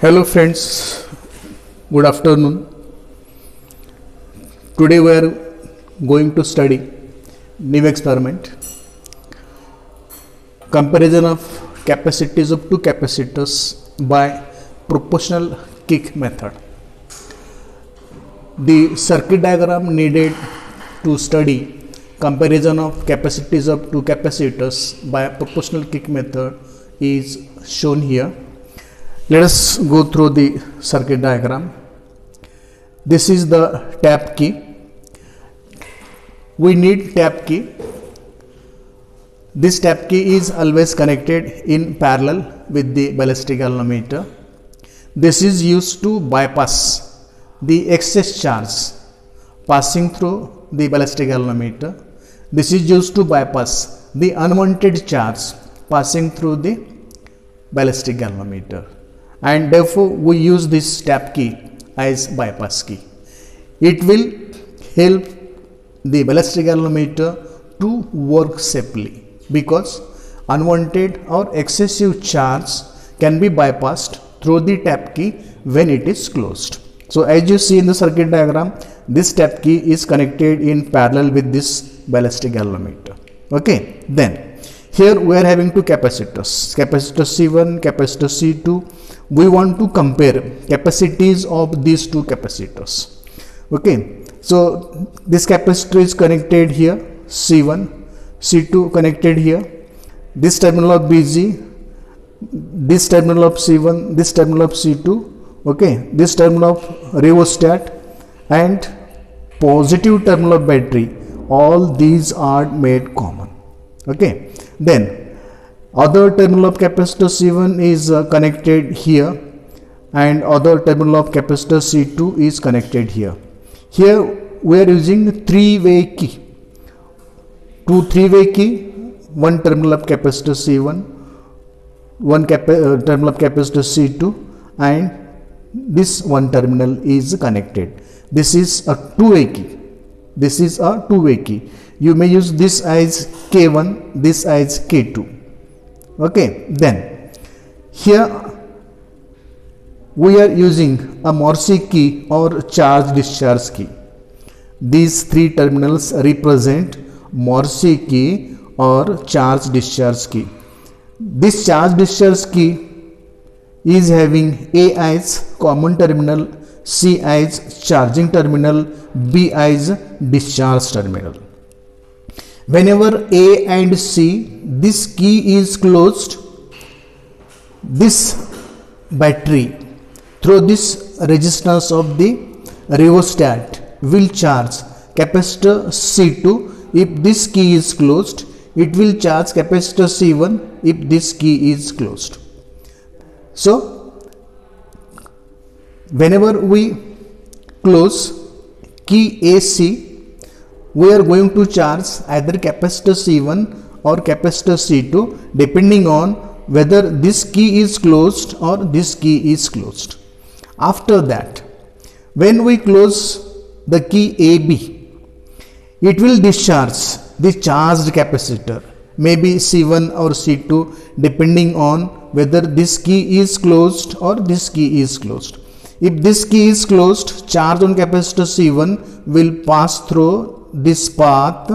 Hello friends, good afternoon. Today we are going to study new experiment, comparison of capacities of two capacitors by proportional kick method. The circuit diagram needed to study comparison of capacities of two capacitors by proportional kick method is shown here. Let us go through the circuit diagram. This is the tap key. We need tap key. This tap key is always connected in parallel with the ballistic galvanometer. This is used to bypass the excess charge passing through the ballistic galvanometer. This is used to bypass the unwanted charge passing through the ballistic galvanometer, and therefore we use this tap key as bypass key. It will help the ballistic galvanometer to work safely because unwanted or excessive charge can be bypassed through the tap key when it is closed. So as you see in the circuit diagram, this tap key is connected in parallel with this ballistic galvanometer. Okay, then here we are having two capacitors, capacitor C1, capacitor C2. We want to compare capacities of these two capacitors. Okay, so this capacitor is connected here, C1, C2 connected here, this terminal of BG, this terminal of C1, this terminal of C2, okay, this terminal of rheostat and positive terminal of battery. All these are made common. Okay, then other terminal of capacitor C1 is connected here, and other terminal of capacitor C2 is connected here. Here we are using three-way key. Three-way key, one terminal of capacitor C1, one terminal of capacitor C2, and this one terminal is connected. This is a two-way key. This is a two-way key. You may use this as K1, this as K2. Okay, then here we are using a Morse key or charge discharge key. These three terminals represent Morse key or charge discharge key. This charge discharge key is having A as common terminal, C as charging terminal, B as discharge terminal. Whenever A and C, this key is closed, this battery through this resistance of the rheostat will charge capacitor C2. If this key is closed, it will charge capacitor C1 if this key is closed. So whenever we close key AC, we are going to charge either capacitor C1 or capacitor C2 depending on whether this key is closed or this key is closed. After that, when we close the key AB, it will discharge the charged capacitor, maybe C1 or C2 depending on whether this key is closed or this key is closed. If this key is closed, charge on capacitor C1 will pass through this path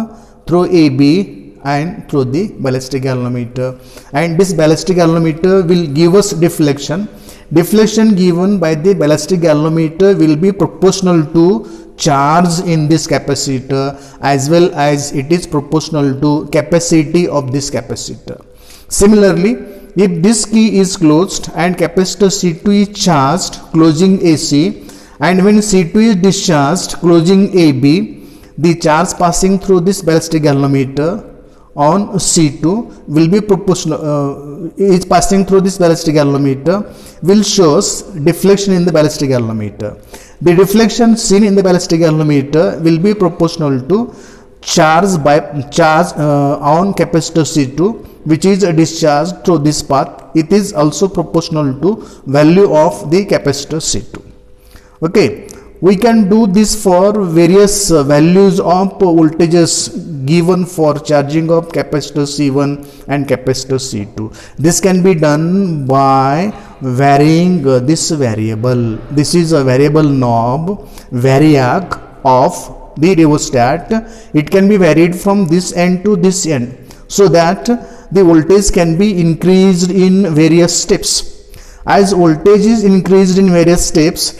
through AB and through the ballistic galvanometer, and this ballistic galvanometer will give us deflection. Deflection given by the ballistic galvanometer will be proportional to charge in this capacitor as well as it is proportional to capacity of this capacitor. Similarly, if this key is closed and capacitor C2 is charged closing AC, and when C2 is discharged closing AB, the charge passing through this ballistic galvanometer on C2 will be proportional, is passing through this ballistic galvanometer will shows deflection in the ballistic galvanometer. The deflection seen in the ballistic galvanometer will be proportional to charge by charge on capacitor C2 which is discharged through this path. It is also proportional to value of the capacitor C2. Okay, we can do this for various values of voltages given for charging of capacitor C1 and capacitor C2. This can be done by varying this variable. This is a variable knob, variac of the rheostat. It can be varied from this end to this end, so that the voltage can be increased in various steps. As voltage is increased in various steps,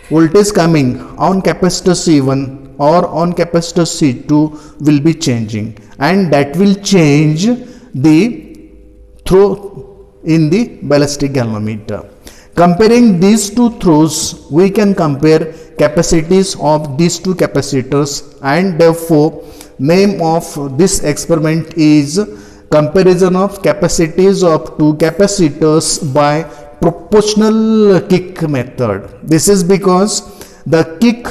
voltage coming on capacitor C1 or on capacitor C2 will be changing, and that will change the throw in the ballistic galvanometer. Comparing these two throws, we can compare capacities of these two capacitors, and therefore name of this experiment is comparison of capacities of two capacitors by proportional kick method. This is because the kick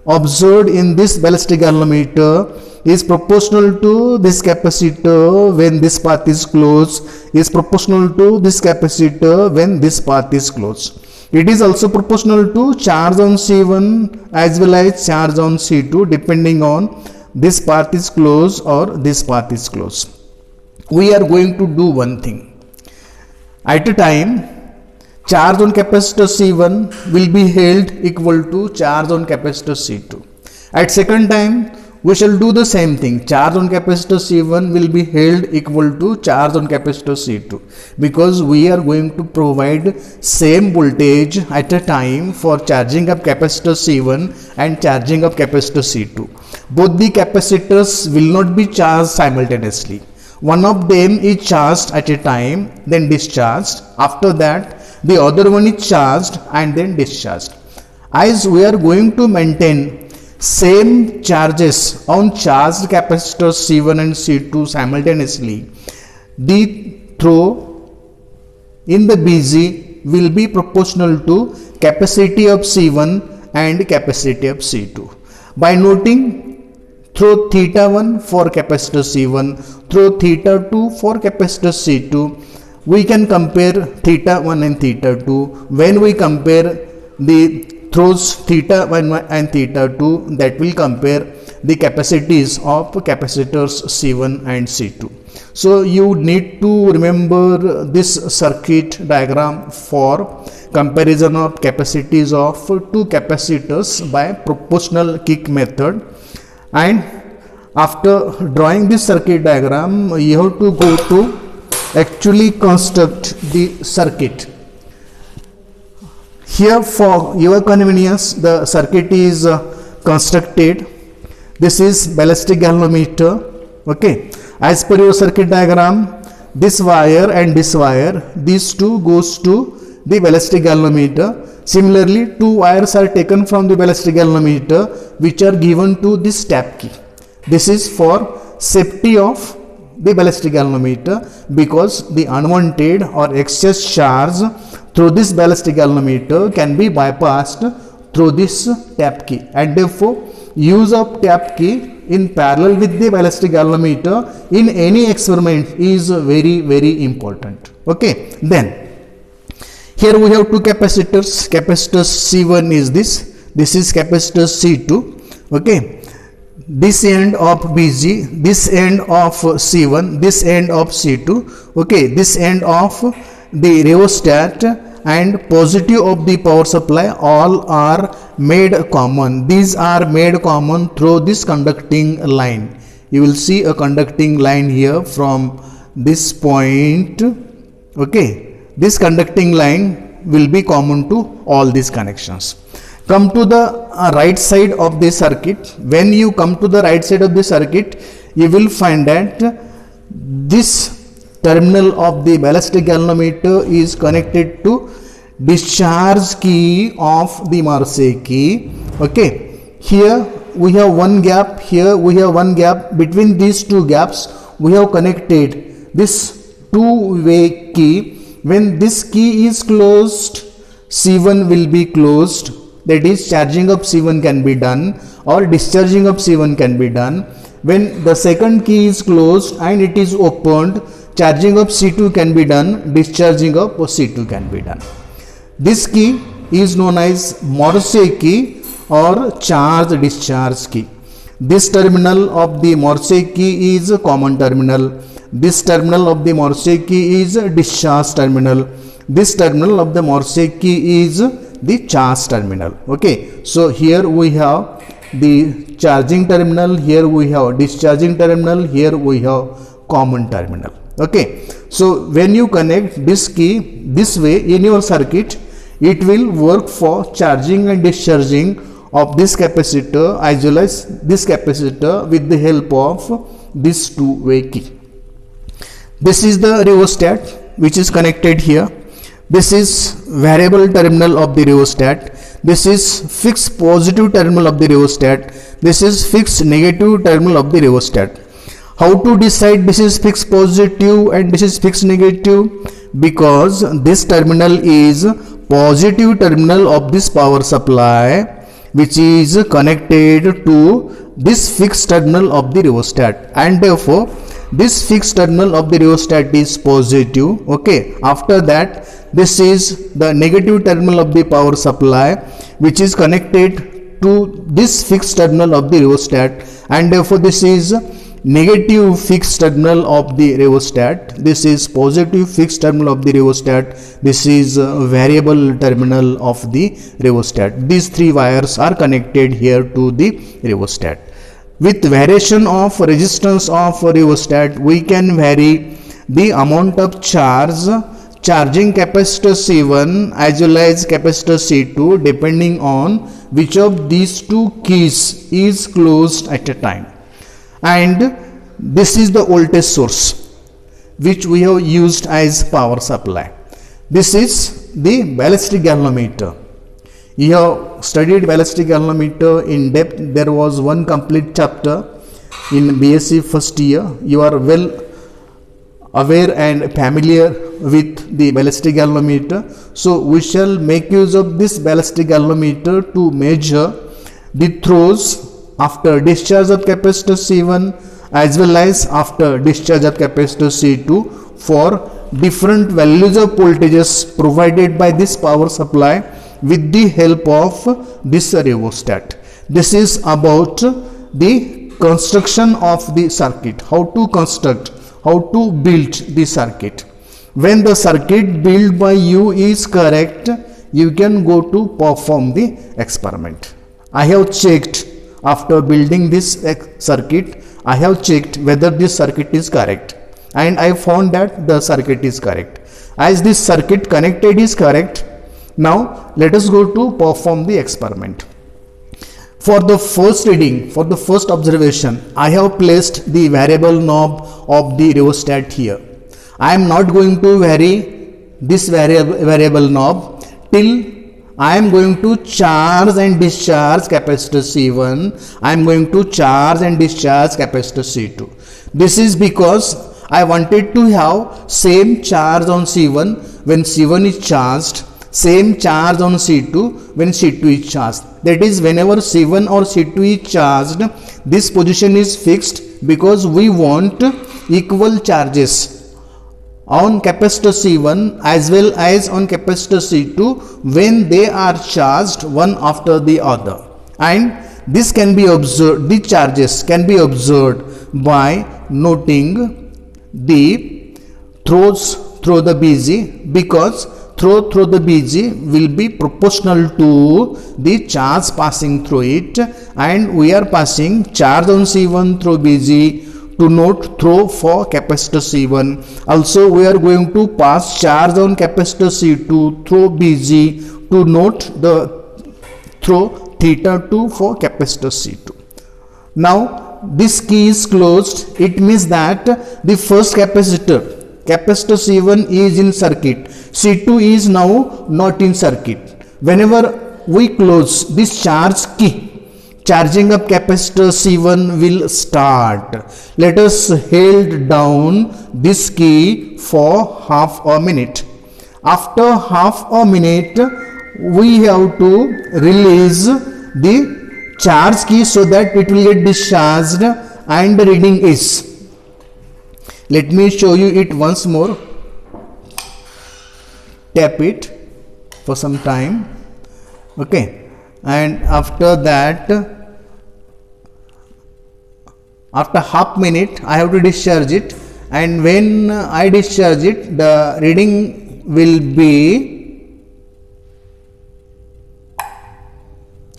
observed in this ballistic galvanometer is proportional to this capacitor when this path is closed, is proportional to this capacitor when this path is closed. It is also proportional to charge on C1 as well as charge on C2, depending on this path is closed or this path is closed. We are going to do one thing. At a time, charge on capacitor C1 will be held equal to charge on capacitor C2. At second time, we shall do the same thing. Charge on capacitor C1 will be held equal to charge on capacitor C2, because we are going to provide same voltage at a time for charging up capacitor C1 and charging up capacitor C2. Both the capacitors will not be charged simultaneously. One of them is charged at a time, then discharged. After that, the other one is charged and then discharged. As we are going to maintain same charges on charged capacitors C1 and C2 simultaneously, the throw in the BG will be proportional to capacity of C1 and capacity of C2. By noting throw theta 1 for capacitor C1, throw theta 2 for capacitor C2, we can compare theta 1 and theta 2. When we compare the throws theta 1 and theta 2, that will compare the capacities of capacitors C1 and C2. So you need to remember this circuit diagram for comparison of capacities of two capacitors by proportional kick method. And after drawing this circuit diagram, you have to go to actually construct the circuit. Here, for your convenience, the circuit is constructed. This is ballistic galvanometer. Okay, as per your circuit diagram, this wire and this wire, these two goes to the ballistic galvanometer. Similarly, two wires are taken from the ballistic galvanometer, which are given to this tap key. This is for safety of the ballistic galvanometer, because the unwanted or excess charge through this ballistic galvanometer can be bypassed through this tap key, and therefore use of tap key in parallel with the ballistic galvanometer in any experiment is very, very important. Okay, then here we have two capacitors. Capacitor C1 is this is capacitor C2. Okay, this end of BG, this end of C1, this end of C2. Okay, this end of the rheostat and positive of the power supply, all are made common. These are made common through this conducting line. You will see a conducting line here from this point. Okay, this conducting line will be common to all these connections. Come to the right side of the circuit. When you come to the right side of the circuit, you will find that this terminal of the ballistic galvanometer is connected to discharge key of the Morse key. Okay, here we have one gap, here we have one gap. Between these two gaps, we have connected this two-way key. When this key is closed, C1 will be closed. That is, charging of C1 can be done or discharging of C1 can be done. When the second key is closed and it is opened, charging of C2 can be done, discharging of C2 can be done. This key is known as Morse key or charge discharge key. This terminal of the Morse key is a common terminal. This terminal of the Morse key is a discharge terminal. this terminal of the Morse key is the charge terminal. Okay, so here we have the charging terminal, here we have discharging terminal, here we have common terminal. Okay, so when you connect this key this way in your circuit, it will work for charging and discharging of this capacitor as well as this capacitor with the help of this two-way key. This is the rheostat which is connected here. This is variable terminal of the rheostat. This is fixed positive terminal of the rheostat. This is fixed negative terminal of the rheostat. How to decide this is fixed positive and this is fixed negative? Because this terminal is positive terminal of this power supply which is connected to this fixed terminal of the rheostat, and therefore this fixed terminal of the rheostat is positive. Okay, after that this is the negative terminal of the power supply which is connected to this fixed terminal of the rheostat, and therefore this is negative fixed terminal of the rheostat. This is positive fixed terminal of the rheostat. This is variable terminal of the rheostat. These three wires are connected here to the rheostat. With variation of resistance of rheostat, we can vary the amount of charging capacitor C1 as well as capacitor C2 depending on which of these two keys is closed at a time. And this is the voltage source which we have used as power supply. This is the ballistic galvanometer. You have studied ballistic galvanometer in depth. There was one complete chapter in BSc first year. You are well aware and familiar with the ballistic galvanometer. So we shall make use of this ballistic galvanometer to measure the throws after discharge of capacitor C1 as well as after discharge of capacitor C2 for different values of voltages provided by this power supply with the help of this rheostat. This is about the construction of the circuit, how to construct, how to build the circuit. When the circuit built by you is correct, you can go to perform the experiment. I have checked. After building this circuit, I have checked whether this circuit is correct, and I found that the circuit is correct. As this circuit connected is correct, now let us go to perform the experiment. For the first reading, for the first observation, I have placed the variable knob of the rheostat here. I am not going to vary this variable knob till I am going to charge and discharge capacitor C1. I am going to charge and discharge capacitor C2. This is because I wanted to have same charge on C1 when C1 is charged, same charge on C2 when C2 is charged. That is, whenever C1 or C2 is charged, this position is fixed because we want equal charges on capacitor C1 as well as on capacitor C2 when they are charged one after the other. And this can be observed, the charges can be observed by noting the throws through the BG, because throw through the BG will be proportional to the charge passing through it, and we are passing charge on C1 through BG to note throw for capacitor C1. Also we are going to pass charge on capacitor C2 through BG to note the throw theta 2 for capacitor C2. Now this key is closed. It means that the first capacitor C1 is in circuit, C2 is now not in circuit. Whenever we close this charge key, charging up capacitor C1 will start. Let us hold down this key for half a minute. After half a minute, we have to release the charge key so that it will get discharged and the reading is. Let me show you it once more. Tap it for some time. Okay. And after that, after half minute, I have to discharge it, and when I discharge it, the reading will be,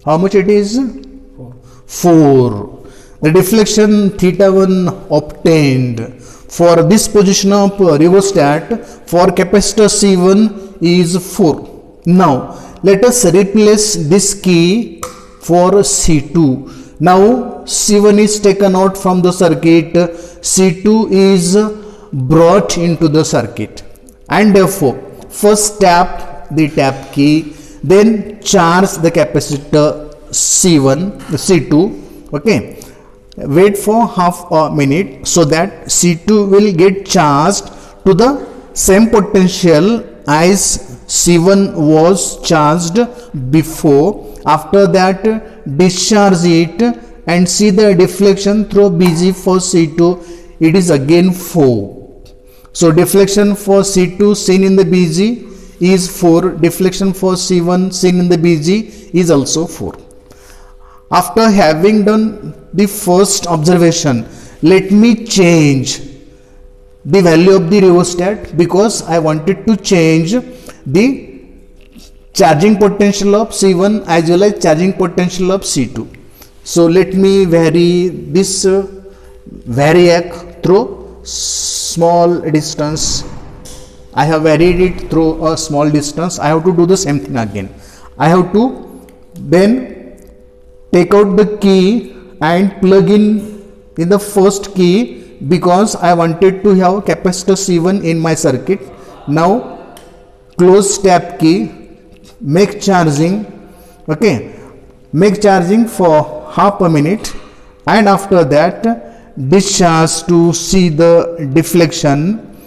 how much it is? 4. The deflection theta 1 obtained for this position of rheostat for capacitor C1 is 4. Now let us replace this key for C2. Now C1 is taken out from the circuit, C2 is brought into the circuit, and therefore first tap the tap key, then charge the capacitor C2. Okay, wait for half a minute so that C2 will get charged to the same potential as C1 was charged before. After that, discharge it and see the deflection through BG for C2. It is again 4. So deflection for C2 seen in the BG is 4. Deflection for C1 seen in the BG is also 4. After having done the first observation, let me change the value of the rheostat because I wanted to change the charging potential of C1 as well as charging potential of C2. So let me vary this variac through small distance. I have varied it through a small distance. I have to do the same thing again. I have to then take out the key and plug in the first key because I wanted to have capacitor C1 in my circuit. Now close tap key, make charging. Okay, make charging for half a minute, and after that discharge to see the deflection,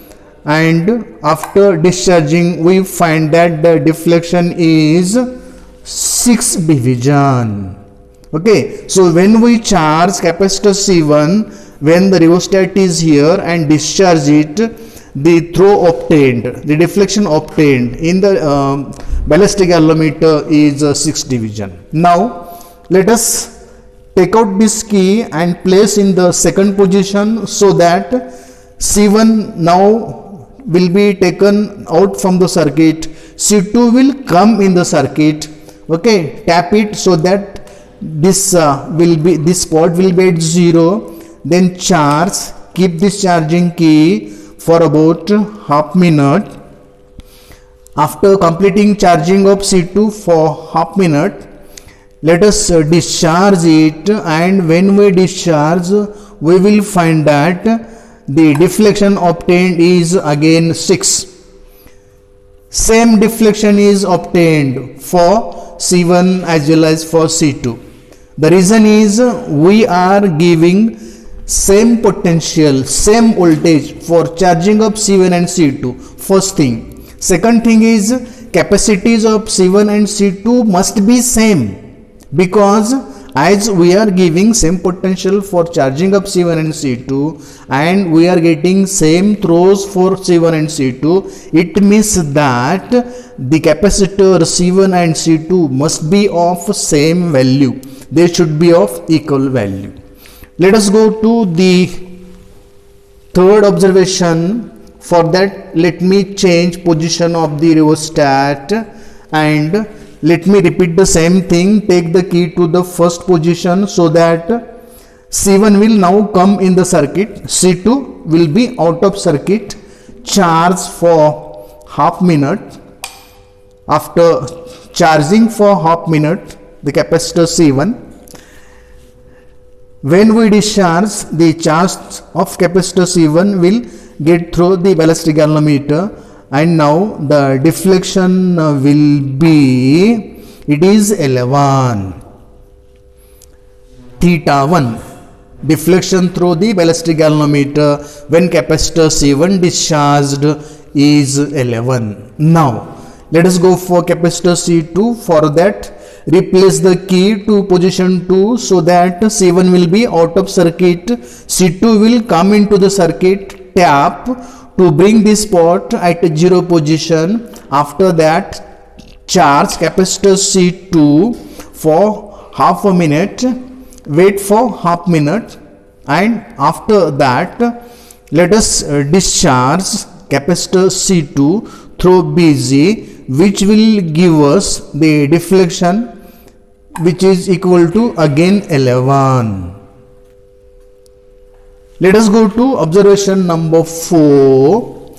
and after discharging we find that the deflection is 6 division. Okay, so when we charge capacitor C1, when the rheostat is here and discharge it, the throw obtained, the deflection obtained in the ballistic galvanometer is 6 division. Now let us take out this key and place in the second position so that C1 now will be taken out from the circuit, C2 will come in the circuit. Okay, tap it so that this spot will be at 0. Then charge, keep this charging key for about half minute. After completing charging of C2 for half minute, let us discharge it, and when we discharge we will find that the deflection obtained is again 6. Same deflection is obtained for C1 as well as for C2. The reason is we are giving same potential, same voltage for charging of C1 and C2. First thing. Second thing is capacities of C1 and C2 must be same, because as we are giving same potential for charging of C1 and C2 and we are getting same throws for C1 and C2, it means that the capacitor C1 and C2 must be of same value. They should be of equal value. Let us go to the third observation. For that, let me change position of the rheostat and let me repeat the same thing. Take the key to the first position so that C1 will now come in the circuit, C2 will be out of circuit. Charge for half minute. After charging for half minute the capacitor C1, when we discharge, the charge of capacitor C1 will get through the ballistic galvanometer, and now the deflection will be, it is 11 theta 1. Deflection through the ballistic galvanometer when capacitor C1 discharged is 11. Now let us go for capacitor C2. For that, replace the key to position 2 so that C1 will be out of circuit, C2 will come into the circuit. Tap to bring this spot at 0 position. After that, charge capacitor C2 for half a minute, wait for half minute, and after that let us discharge capacitor C2 through BG, which will give us the deflection which is equal to again 11. Let us go to observation number 4.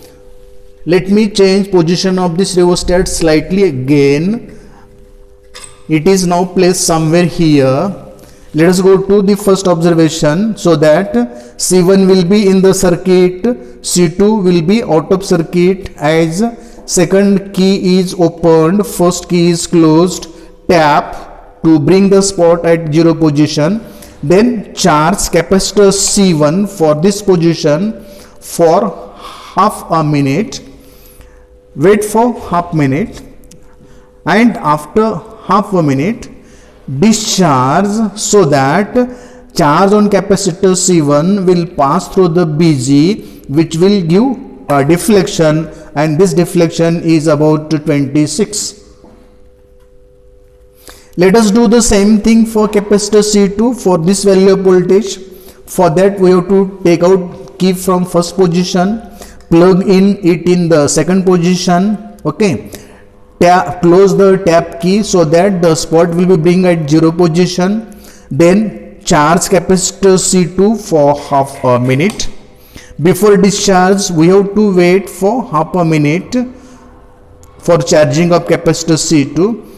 Let me change position of this rheostat slightly again. It is now placed somewhere here. Let us go to the first observation, so that C1 will be in the circuit, C2 will be out of circuit, as second key is opened, first key is closed, tap to bring the spot at 0 position, then charge capacitor C1 for this position for half a minute, wait for half minute, and after half a minute discharge, so that charge on capacitor C1 will pass through the BG, which will give a deflection, and this deflection is about 26. Let us do the same thing for capacitor C2 for this value of voltage. For that we have to take out key from first position, plug in it in the second position, okay, close the tap key so that the spot will be bring at 0 position, then charge capacitor C2 for half a minute. Before discharge we have to wait for half a minute for charging of capacitor C2.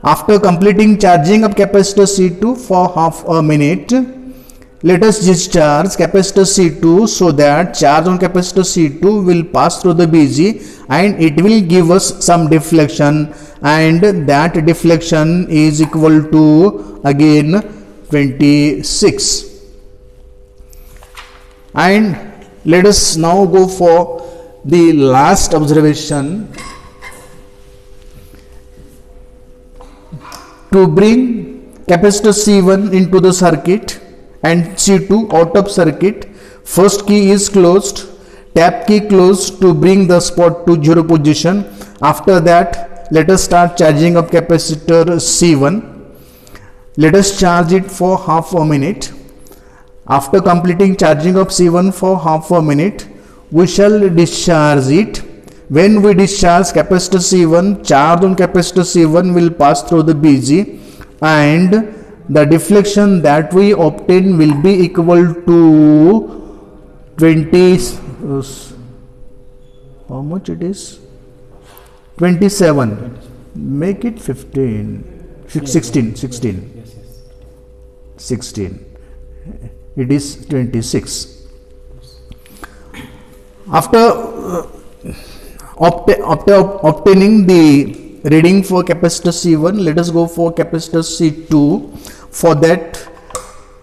After completing charging of capacitor C2 for half a minute, let us discharge capacitor C2 so that charge on capacitor C2 will pass through the BG and it will give us some deflection, and that deflection is equal to again 26. And let us now go for the last observation. To bring capacitor C1 into the circuit and C2 out of circuit, first key is closed, tap key closed to bring the spot to 0 position. After that let us start charging of capacitor C1. Let us charge it for half a minute. After completing charging of C1 for half a minute, we shall discharge it. When we discharge capacitor C1, charge on capacitor C1 will pass through the BG, and the deflection that we obtain will be equal to 20, how much it is? 27. Make it 15, 16, 16. 16. It is 26. After obtaining the reading for capacitor C1, let us go for capacitor C2. For that,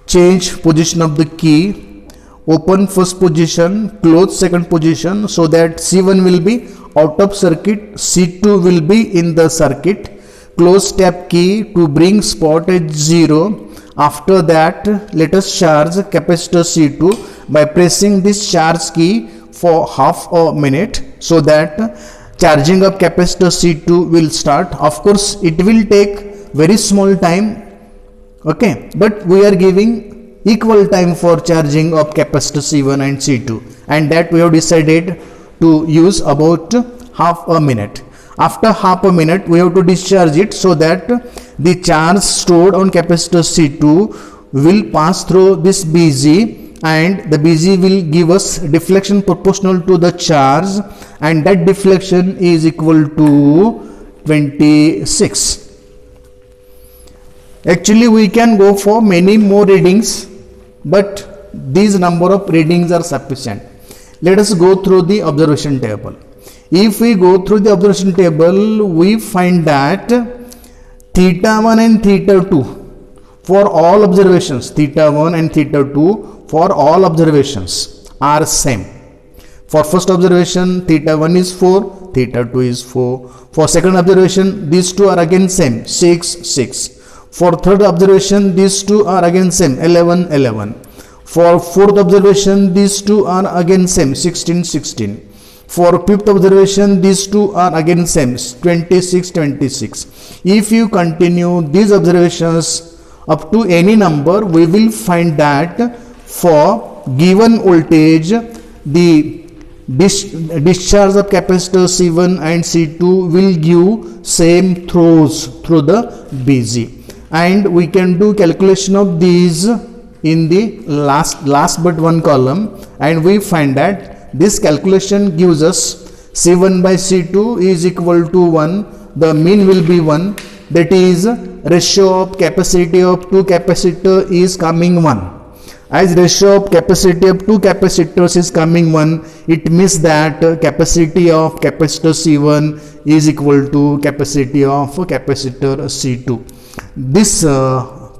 change position of the key, open first position, close second position, so that C1 will be out of circuit, C2 will be in the circuit. Close tap key to bring spot at 0. After that, let us charge capacitor C2 by pressing this charge key for half a minute, so that charging of capacitor C2 will start. Of course it will take very small time, okay, but we are giving equal time for charging of capacitor C1 and C2, and that we have decided to use about half a minute. After half a minute we have to discharge it, so that the charge stored on capacitor C2 will pass through this BG, and the BG will give us deflection proportional to the charge, and that deflection is equal to 26. Actually we can go for many more readings, but these number of readings are sufficient. Let us go through the observation table. If we go through the observation table, we find that theta 1 and theta 2 for all observations, theta 1 and theta 2 for all observations are same. For first observation, theta 1 is 4, theta 2 is 4. For second observation, these two are again same, 6, 6. For third observation, these two are again same, 11, 11. For fourth observation, these two are again same, 16, 16. For fifth observation, these two are again same, 26, 26. If you continue these observations up to any number, we will find that for given voltage, the discharge of capacitor C1 and C2 will give same throws through the BG, and we can do calculation of these in the last but one column, and we find that this calculation gives us C1 by C2 is equal to 1. The mean will be 1, that is ratio of capacity of two capacitor is coming 1. As ratio of capacity of two capacitors is coming 1, it means that capacity of capacitor C1 is equal to capacity of capacitor C2. This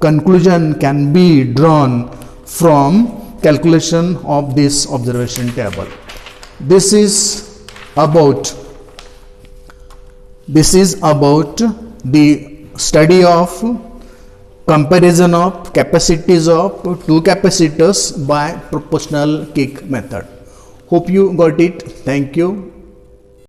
conclusion can be drawn from calculation of this observation table. This is about the study of comparison of capacities of two capacitors by proportional kick method. Hope you got it. Thank you.